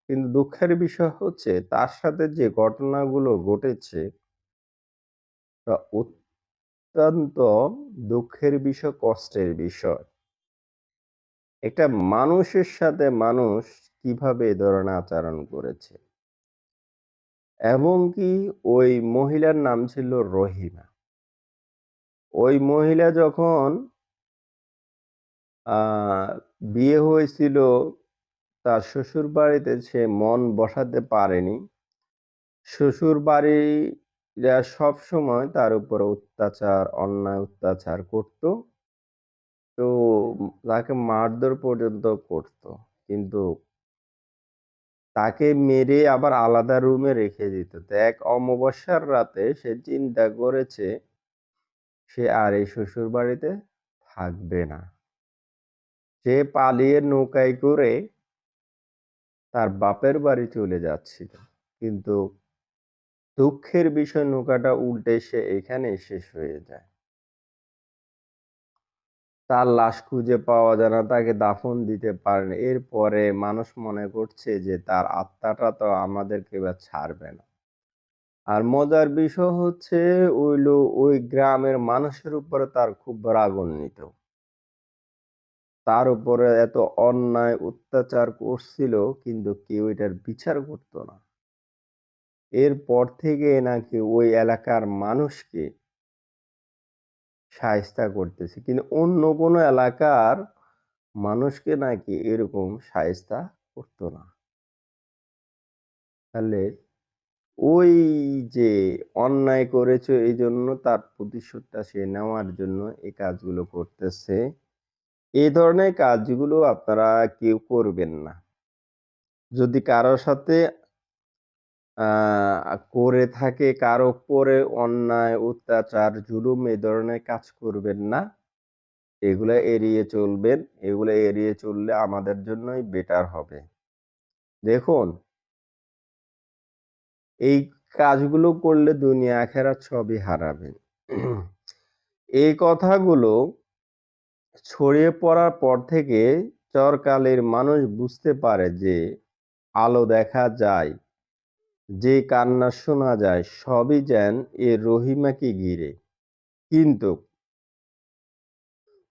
কিন্তু দুঃখের বিষয় হচ্ছে তার সাথে যে ঘটনাগুলো ঘটেছে তা অত্যন্ত দুঃখের বিষয়, কষ্টের বিষয়। একটা মানুষের সাথে মানুষ কিভাবে এ ধরনের আচরণ করেছে এবং কি ওই মহিলার নাম ছিল রহিমা। ওই মহিলা যখন আ বিয়ে হয়েছিল তার শ্বশুরবাড়িতে সে মন বসাতে পারেনি। শ্বশুরবাড়িরা সবসময় তার উপরে অত্যাচার, অন্যায় অত্যাচার করত। তো তাকে মারধর পর্যন্ত করত। কিন্তু তাকে মেরে আবার আলাদা রুমে রেখে দিত। তো এক অমাবস্যার রাতে সে চিন্তা করেছে সে আর এই শ্বশুরবাড়িতে থাকবে না। সে পালিয়ে নৌকায় করে তার বাপের বাড়ি চলে যাচ্ছিল। কিন্তু দুঃখের বিষয় নৌকাটা উল্টে সে এখানেই শেষ হয়ে যায়। তার লাশ খুঁজে পাওয়া যায় না, তাকে দাফন দিতে পারে না। এরপরে মানুষ মনে করছে যে তার আত্মাটা তো আমাদেরকে এবার ছাড়বে না। আর মজার বিষয় হচ্ছে ওই গ্রামের মানুষের উপরে তার খুব রাগান্বিত। তার উপরে এত অন্যায় অত্যাচার করছিল কিন্তু কেউ এটার বিচার করতো না। এরপর থেকে নাকি ওই এলাকার মানুষকে শায়েস্তা করতেছে। কিন্তু অন্য কোনো এলাকার মানুষকে নাকি এরকম শায়েস্তা করতো না। তাহলে ওই যে অন্যায় করেছে এইজন্য তার প্রতিশোধটা সে নেওয়ার জন্য এই কাজগুলো করতেছে। এই ধরনের কাজগুলো আপনারা কেউ করবেন না। যদি কারো সাথে করে থাকে কারো উপরে অন্যায়, অত্যাচার, জুলুম এই ধরনের কাজ করবেন না। এগুলা এড়িয়ে চলবেন। এগুলা এড়িয়ে চললে আমাদের জন্যই বেটার হবে। দেখুন, এই কাজগুলো করলে দুনিয়া আখেরাত সবই হারাবেন। এই কথাগুলো ছড়িয়ে পড়ার পর থেকে চরকালের মানুষ বুঝতে পারে যে আলো দেখা যায়, যে কান্না শোনা যায় সবই যেন এ রহিমাকে ঘিরে। কিন্তু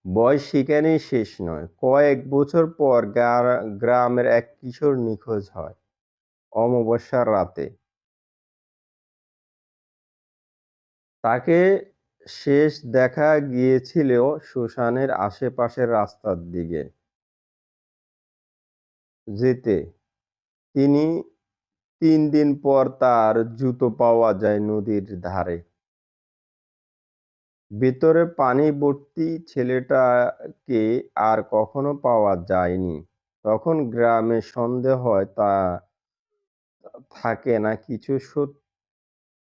বয়স সেখানেই শেষ নয়। কয়েক বছর পর গ্রামের এক কিশোর নিখোঁজ হয় অমাবস্যার রাতে। তাকে শেষ দেখা গিয়েছিল শ্মশানের আশেপাশের রাস্তার দিকে যেতে। তিনি ৩ দিন পর তার জুতো পাওয়া যায় নদীর ধারে। ভেতরে পানি ভর্তি ছেলেটাকে আর কখনো পাওয়া যায়নি। তখন গ্রামে সন্দেহ হয় তা থাকে না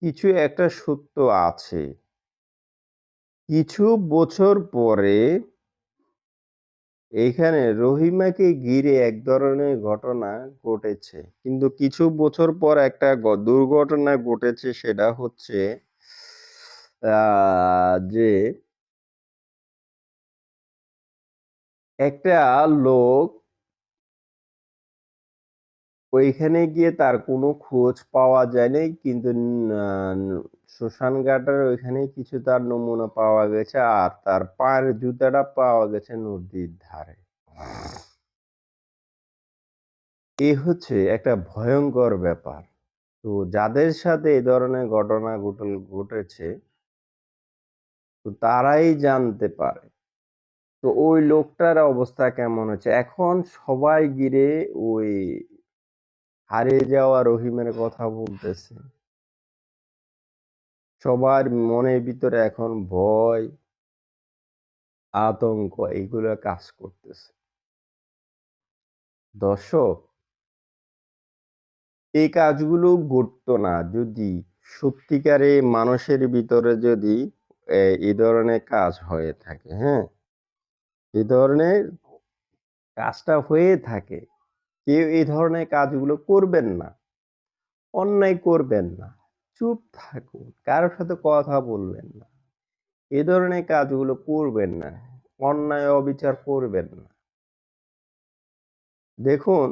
কিছু একটা সত্য আছে। কিছু বছর পরে এইখানে রহিমাকে ঘিরে এক ধরনের ঘটনা ঘটেছে। কিন্তু কিছু বছর পর একটা দুর্ঘটনা ঘটেছে সেটা হচ্ছে যে একটা লোক ওইখানে গিয়ে তার কোনো খোঁজ পাওয়া যায় নাই। কিন্তু শ্মশান ঘাটের ওইখানে কিছু তার নমুনা পাওয়া গেছে আর তার পায়ের জুতাটা পাওয়া গেছে নদীর ধারে। এই হচ্ছে একটা ভয়ঙ্কর ব্যাপার। তো যাদের সাথে এই ধরনের ঘটনা ঘটেছে তো তারাই জানতে পারে। তো ওই লোকটার অবস্থা কেমন হচ্ছে এখন সবাই ঘিরে ওই হারিয়ে যাওয়া রহিমের কথা বলতেছে। সবার মনের ভিতরে এখন ভয়, আতঙ্ক এগুলো কাজ করতেছে। দর্শক, এই কাজগুলো ঘটতো না যদি সত্যিকারে মানুষের ভিতরে যদি এই ধরনের কাজ হয়ে থাকে, হ্যাঁ? এই ধরনের কাজটা হয়ে থাকে। কেউ এই ধরনের কাজগুলো করবেন না। অন্যায় করবেন না। চুপ থাকুন। কারো সাথে কথা বলবেন না। এ ধরনের কাজগুলো করবেন না। অন্যায় অবিচার করবেন না। দেখুন,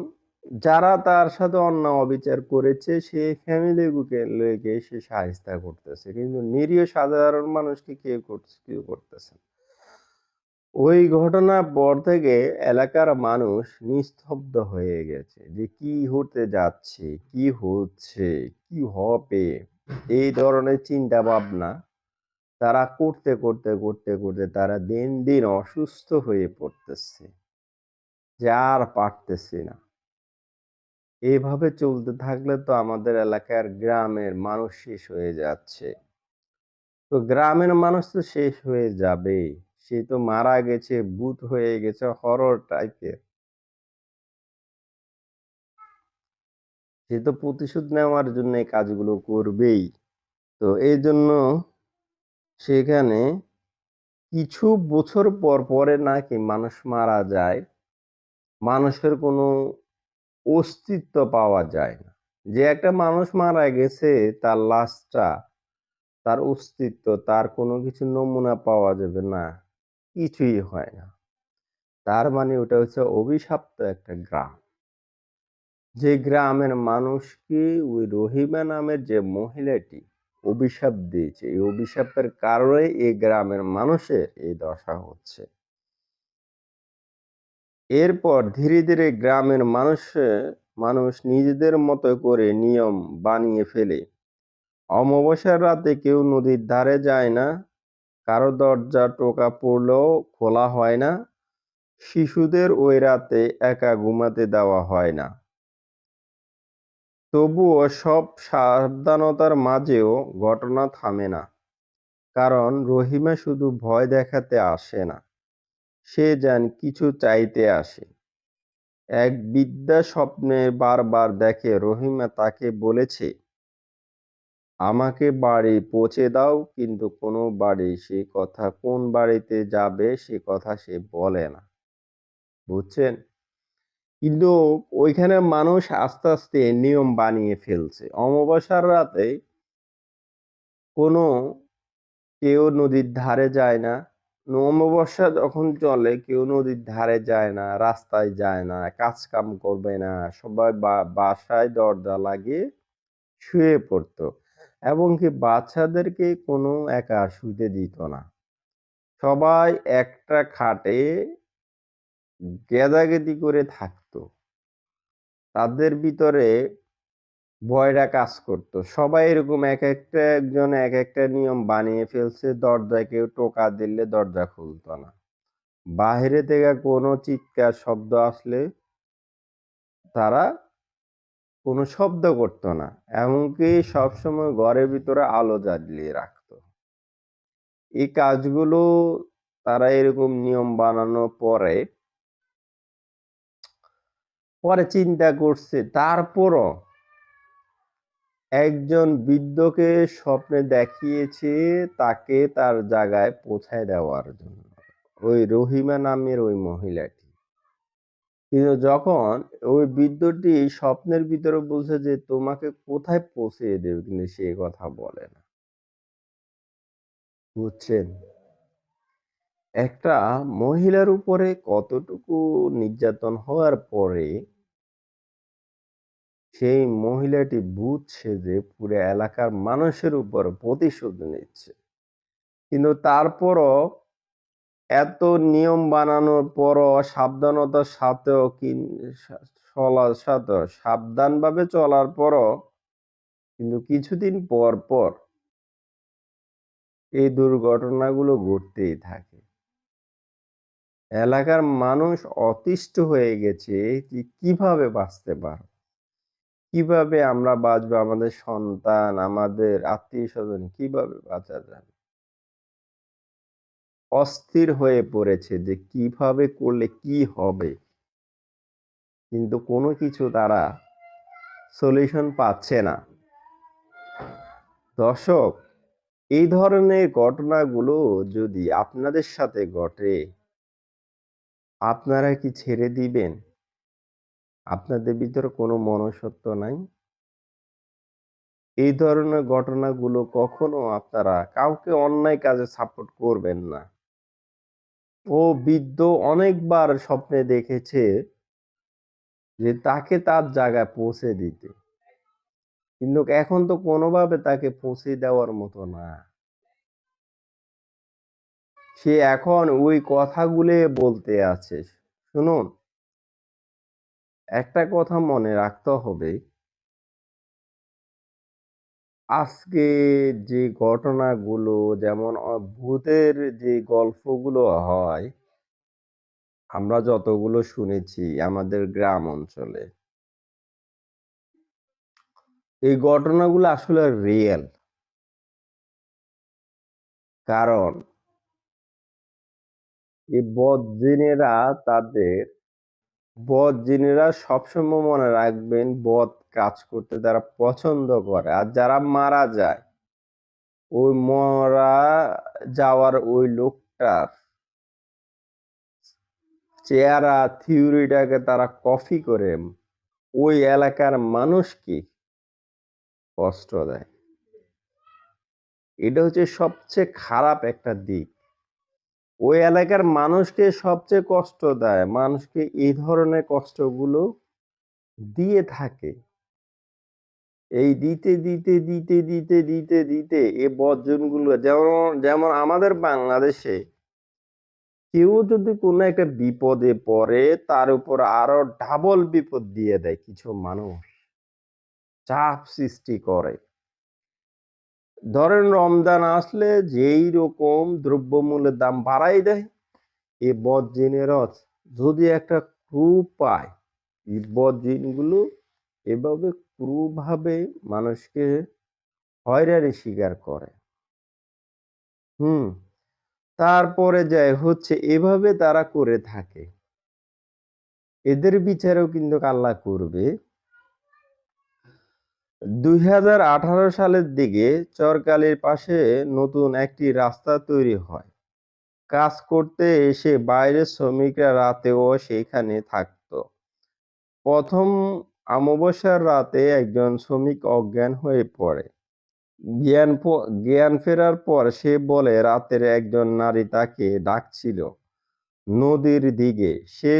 যারা তার সাথে অন্যায় অবিচার করেছে সে ফ্যামিলিগুকে লইকে সে শায়েস্তা করতেছে। কিন্তু নিরীহ সাধারণ মানুষকে কেউ করতেছে না। ওই ঘটনার পর থেকে এলাকার মানুষ নিস্তব্ধ হয়ে গেছে যে কি হতে যাচ্ছে, কি হচ্ছে, কি হবে, এই ধরনের চিন্তা ভাবনা তারা করতে তারা দিন দিন অসুস্থ হয়ে পড়তেছে, যে আর পারতেছি না। এভাবে চলতে থাকলে তো আমাদের এলাকার গ্রামের মানুষ শেষ হয়ে যাচ্ছে। তো গ্রামের মানুষ তো শেষ হয়ে যাবেই। সে তো মারা গেছে, ভূত হয়ে গেছে, হরর টাইপের। সে তো প্রতিশোধ নেওয়ার জন্য এই কাজগুলো করবেই। তো এই জন্য সেখানে কিছু বছর পর পরে নাকি মানুষ মারা যায়, মানুষের কোনো অস্তিত্ব পাওয়া যায় না। যে একটা মানুষ মারা গেছে, তার লাশটা, তার অস্তিত্ব, তার কোনো কিছু নমুনা পাওয়া যাবে না, কিছুই হয় না। তার মানে ওটা হচ্ছে অভিশপ্ত একটা গ্রাম। যে গ্রামের মানুষকে ওই রহিমা নামের যে মহিলাটি অভিশাপ দিয়েছে, এই অভিশাপের কারণে এই গ্রামের মানুষের এই দশা হচ্ছে। এরপর ধীরে ধীরে গ্রামের মানুষ নিজেদের মতো করে নিয়ম বানিয়ে ফেলে। অমাবস্যার রাতে কেউ নদীর ধারে যায় না, কারো দরজা টোকা পড়লেও খোলা হয় না, শিশুদের ওই রাতে একা ঘুমাতে দেওয়া হয় না। তবুও সব সাবধানতার মাঝেও ঘটনা থামে না, কারণ রহিমা শুধু ভয় দেখাতে আসে না, সে যেন কিছু চাইতে আসে। এক বৃদ্ধা স্বপ্নে বারবার দেখে রহিমা তাকে বলেছে, আমাকে বাড়ি পৌঁছে দাও, কিন্তু কোনো বাড়ি সে কথা, কোন বাড়িতে যাবে সে কথা সে বলে না। বুঝছেন? কিন্তু ওইখানে মানুষ আস্তে আস্তে নিয়ম বানিয়ে ফেলছে। অমাবস্যার রাতে কোনো কেউ নদীর ধারে যায় না। অমাবস্যা যখন চলে কেউ নদীর ধারে যায় না, রাস্তায় যায় না, কাজ কাম করবে না, সবাই বাসায় দরজা লাগিয়ে শুয়ে পড়তো, এবং কি বাচ্চাদেরকে কোনো একা শুতে দিত না। সবাই একটা খাটে গেদাগেদি করে থাকতো। তাদের ভিতরে ভয়টা কাজ করতো। সবাই এরকম একজন এক একটা নিয়ম বানিয়ে ফেলছে। দরজায় কেউ টোকা দিলে দরজা খুলতো না। বাহিরে থেকে কোনো চিৎকার শব্দ আসলে তারা কোনো শব্দ করতো না। এমনকি সবসময় ঘরের ভিতরে আলো জ্বালিয়ে রাখতো। এই কাজগুলো তারা এরকম নিয়ম বানানোর পরে চিন্তা করছে, তারপরও একজন বৃদ্ধকে স্বপ্নে দেখিয়েছে তাকে তার জায়গায় পৌঁছায় দেওয়ার জন্য, ওই রহিমা নামের ওই মহিলাটি। কিন্তু যখন ওই বৃদ্ধটি স্বপ্নের ভিতরে বলছে যে তোমাকে কোথায় পৌঁছে দেবে, কিন্তু সে কথা বলে না। বুঝছেন? একটা মহিলার উপরে কতটুকু নির্যাতন হওয়ার পরে সেই মহিলাটি ভূত সেজে পুরো এলাকার মানুষের উপর প্রতিশোধ নিচ্ছে। কিন্তু তারপরও এত নিয়ম বানানোর পরও সাবধানতার সাথেও চলার সাথেও সাবধানভাবে চলার পরও কিন্তু কিছুদিন পর পর এই দুর্ঘটনাগুলো ঘটতেই থাকে। এলাকার মানুষ অতিষ্ঠ হয়ে গেছে যে কিভাবে বাঁচতে পারবো, কিভাবে আমরা বাঁচবো, আমাদের সন্তান, আমাদের আত্মীয় স্বজন কিভাবে বাঁচা যাবে। অস্থির হয়ে পড়েছে যে কিভাবে করলে কি হবে, কিন্তু কোনো কিছু তারা সলিউশন পাচ্ছে না। দর্শক, এই ধরনের ঘটনাগুলো যদি আপনাদের সাথে ঘটে, আপনারা কি ছেড়ে দিবেন? আপনাদের ভিতরে কোনো মনুষ্যত্ব নাই? এই ধরনের ঘটনাগুলো কখনো আপনারা কাউকে অন্যায় কাজে সাপোর্ট করবেন না। ও বৃদ্ধ অনেকবার স্বপ্নে দেখেছে যে তাকে তার জায়গায় পৌঁছে দিতে, কিন্তু এখন তো কোনোভাবে তাকে পৌঁছে দেওয়ার মতো না। সে এখন ওই কথাগুলো বলতে আছে। শুনুন, একটা কথা মনে রাখতে হবে, আজকে যে ঘটনাগুলো যেমন ভূতের যে গল্পগুলো হয়, আমরা যতগুলো শুনেছি আমাদের গ্রাম অঞ্চলে, এই ঘটনাগুলো আসলে রিয়েল। কারণ এই বদ জিনেরা সবসময় মনে রাখবেন বদ কাজ করতে তারা পছন্দ করে। আর যারা মারা যায়, ওই মারা যাওয়ার ওই লোকটার চেহারা থিওরিটাকে তারা কপি করে ওই এলাকার মানুষকে কষ্ট দেয়। এটা হচ্ছে সবচেয়ে খারাপ একটা দিক। ওই এলাকার মানুষকে সবচেয়ে কষ্ট দেয়, মানুষকে এই ধরনের কষ্টগুলো দিয়ে থাকে। এই দিতে দিতে দিতে দিতে দিতে দিতে এই বর্জনগুলো, যেমন যেমন আমাদের বাংলাদেশে কেউ যদি কোনো একটা বিপদে পড়ে, তার উপর আরো ডাবল বিপদ দিয়ে দেয় কিছু মানুষ, চাপ সৃষ্টি করে। ধরেন রমজান আসলে যেই রকম দ্রব্যমূল্যের দাম বাড়াই দেয়, এই বদজিনেরা যদি একটা ক্লু পায়, এই বদজিনগুলো এভাবে ক্রুভাবে মানুষকে হয়রানির শিকার করে। হুম, তারপরে যায় হচ্ছে এভাবে তারা করে থাকে। এদের বিচারও কিন্তু আল্লাহ করবে। ২০১৮ সালের দিকে চরকালির পাশে নতুন একটি রাস্তা তৈরি হয়। কাজ করতে এসে বাইরের শ্রমিকরা রাতেও সেখানে থাকত। প্রথম অমাবস্যার রাতে একজন শ্রমিক অজ্ঞান হয়ে পড়ে। জ্ঞান ফেরার পর সে বলে রাতের একজন নারী তাকে ডাকছিল নদীর দিকে। সে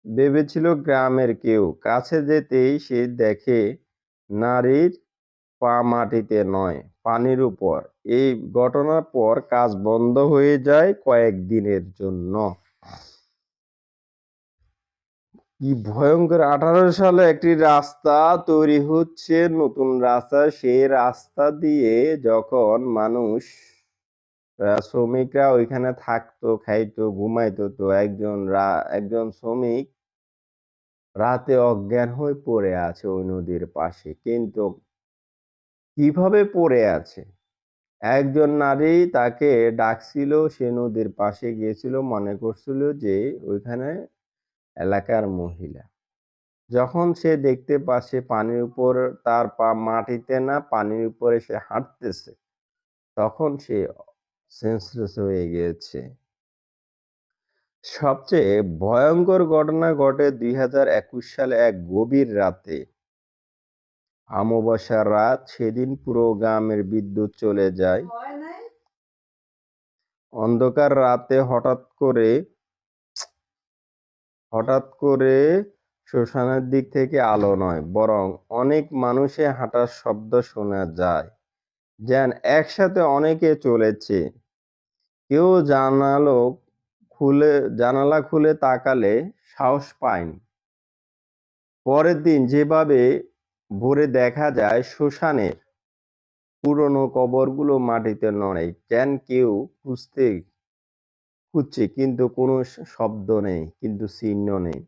ভেবেছিল গ্রামের কেউ। কাছে যেতেই সে দেখে নারীর পা মাটিতে নয়, পানির উপর। এই ঘটনার পর কাজ বন্ধ হয়ে যায় কয়েকদিনের জন্য। কি ভয়ঙ্কর! ১৮ সালে একটি রাস্তা তৈরি হচ্ছে, নতুন রাস্তা। সেই রাস্তা দিয়ে যখন মানুষ শ্রমিকরা ওইখানে থাকতো, খাইতো, ঘুমাইতো, তো একজন শ্রমিক রাতে অজ্ঞান হয়ে পড়ে আছে ওই নদীর পাশে। কিন্তু কিভাবে পড়ে আছে? একজন নারী তাকে ডাকছিল, সে নদীর পাশে গিয়েছিল, মনে করছিল যে ওইখানে এলাকার মহিলা। যখন সে দেখতে পাচ্ছে পানির উপর তার পা মাটিতে না, পানির উপরে সে হাঁটতেছে, তখন সে সেন্সলেস হয়ে গিয়েছে। সবচেয়ে ভয়ঙ্কর ঘটনা ঘটে ২০২১ সালে এক গভীর রাতে। অমাবস্যার রাত, সেদিন পুরো গ্রামের বিদ্যুৎ চলে যায়। অন্ধকার রাতে হঠাৎ করে শ্মশানের দিক থেকে আলো নয়, বরং অনেক মানুষের হাঁটার শব্দ শোনা যায়। যেন একসাথে অনেকে চলেছে। কেউ জানালা খুলে তাকালে সাহস পায়নি। পরের দিন যেভাবে ভোরে দেখা যায় শ্মশানের পুরনো কবরগুলো মাটিতে নড়ে, যেন কেউ খুঁজছে, কিন্তু কোনো শব্দ নেই, কিন্তু চিহ্ন নেই।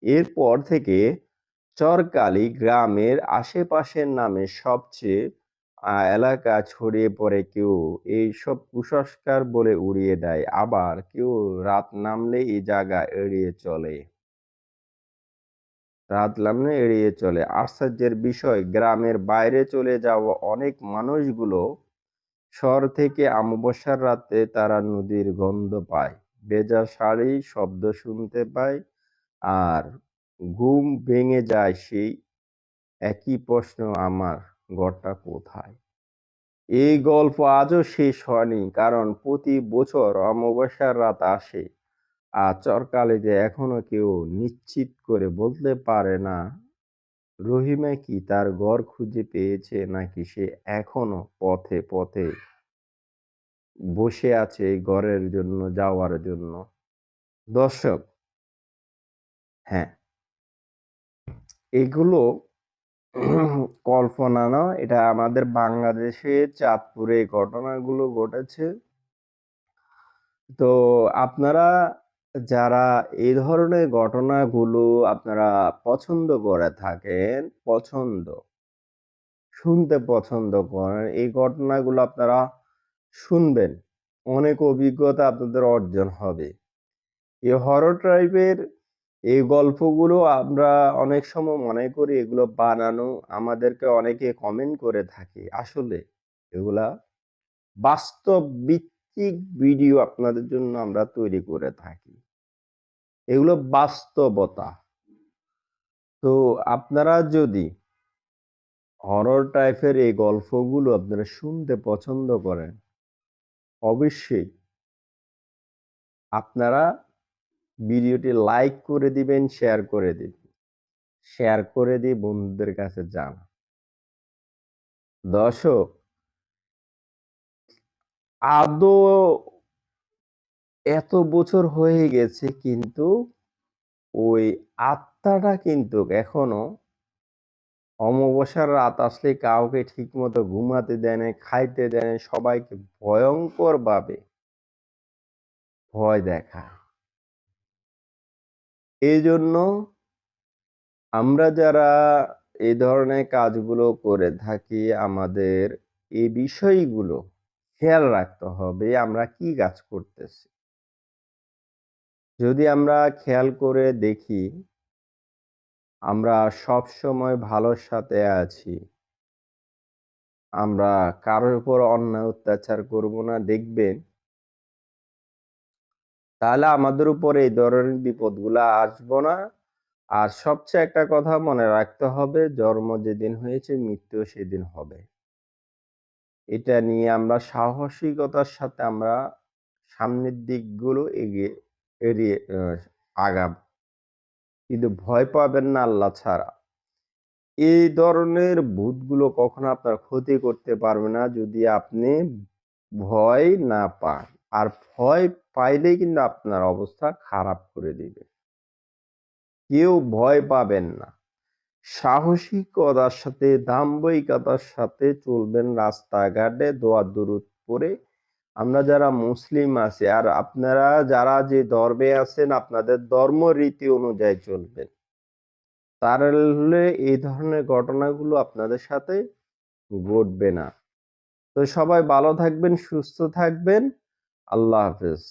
এরপর থেকে চরকালি গ্রামের আশেপাশের নামে সবচেয়ে এলাকা ছড়িয়ে পড়ে। কেউ এইসব কুসংস্কার বলে উড়িয়ে দেয়, আবার কেউ রাত নামলে এই জায়গা এড়িয়ে চলে। আশ্চর্যের বিষয়, গ্রামের বাইরে চলে যাওয়া অনেক মানুষগুলো শহর থেকে অমাবস্যার রাতে তারা নদীর গন্ধ পায়, ভেজা শাড়ি শব্দ শুনতে পায়, আর ঘুম ভেঙে যায় সেই একই প্রশ্ন, আমার ঘরটা কোথায়? এই গল্প আজও শেষ হয়নি, কারণ প্রতি বছর অমাবস্যার রাত আসে, আর চরকালিতে এখনো কেউ নিশ্চিত করে বলতে পারে না রহিমা কি তার ঘর খুঁজে পেয়েছে নাকি সে এখনো পথে পথে বসে আছে এই ঘরের জন্য, যাওয়ার জন্য। দর্শক, হ্যাঁ, এগুলো কল্পনা না, এটা আমাদের বাংলাদেশে চাঁদপুরে এই ঘটনাগুলো ঘটেছে। তো আপনারা যারা এই ধরনের ঘটনাগুলো আপনারা পছন্দ করে থাকেন, শুনতে পছন্দ করেন, এই ঘটনাগুলো আপনারা শুনবেন। অনেক অভিজ্ঞতা আপনাদের অর্জন হবে। এই হরর টাইপের এই গল্পগুলো আমরা অনেক সময় মনে করি এগুলো বানানো, আমাদেরকে অনেকে কমেন্ট করে থাকে। আসলে এগুলা বাস্তব ভিত্তিক ভিডিও আপনাদের জন্য আমরা তৈরি করে থাকি। এগুলো বাস্তবতা। তো আপনারা যদি হরর টাইপের এই গল্পগুলো আপনারা শুনতে পছন্দ করেন, অবশ্যই আপনারা ভিডিওটি লাইক করে দিবেন, শেয়ার করে দিবেন। শেয়ার করে দিয়ে বন্ধুদের কাছে যান। দর্শক, আদৌ এত বছর হয়ে গেছে কিন্তু ওই আত্মাটা কিন্তু এখনো অমাবস্যার রাত আসলে কাউকে ঠিক মতো ঘুমাতে দেয় না, খাইতে দেয় না, সবাইকে ভয়ঙ্কর ভাবে ভয় দেখায়। এই জন্য আমরা যারা এই ধরনের কাজগুলো করে থাকি, আমাদের এই বিষয়গুলো খেয়াল রাখতে হবে আমরা কি কাজ করতেছি। যদি আমরা খেয়াল করে দেখি আমরা সব সময় ভালোর সাথে আছি, আমরা কারোর উপর অন্যায় অত্যাচার করব না, দেখবেন তাহলে আমাদের উপর এই ধরনের বিপদগুলা আসবো না। আর সবচেয়ে একটা কথা মনে রাখতে হবে, জন্ম যেদিন হয়েছে মৃত্যু সেদিন হবে। এটা নিয়ে আমরা সাহসিকতার সাথে আমরা সামনের দিকগুলো এড়িয়ে আগাব, কিন্তু ভয় পাবেন না আল্লাহ ছাড়া। এই ধরনের ভূতগুলো কখনো আপনার ক্ষতি করতে পারবে না যদি আপনি ভয় না পান। আর ভয় পাইলেই কিন্তু আপনার অবস্থা খারাপ করে দিবে। কেউ ভয় পাবেন না, সাহসিকতার সাথে দাম্ভিকতার সাথে চলবেন রাস্তাঘাটে, দোয়া দুরূদ পড়ে। আমরা যারা মুসলিম আছি আর আপনারা যারা যে ধর্মে আছেন আপনাদের ধর্ম রীতি অনুযায়ী চলবেন, তাহলে এই ধরনের ঘটনাগুলো আপনাদের সাথে ঘটবে না। তো সবাই ভালো থাকবেন, সুস্থ থাকবেন। আল্লাহ হাফেজ।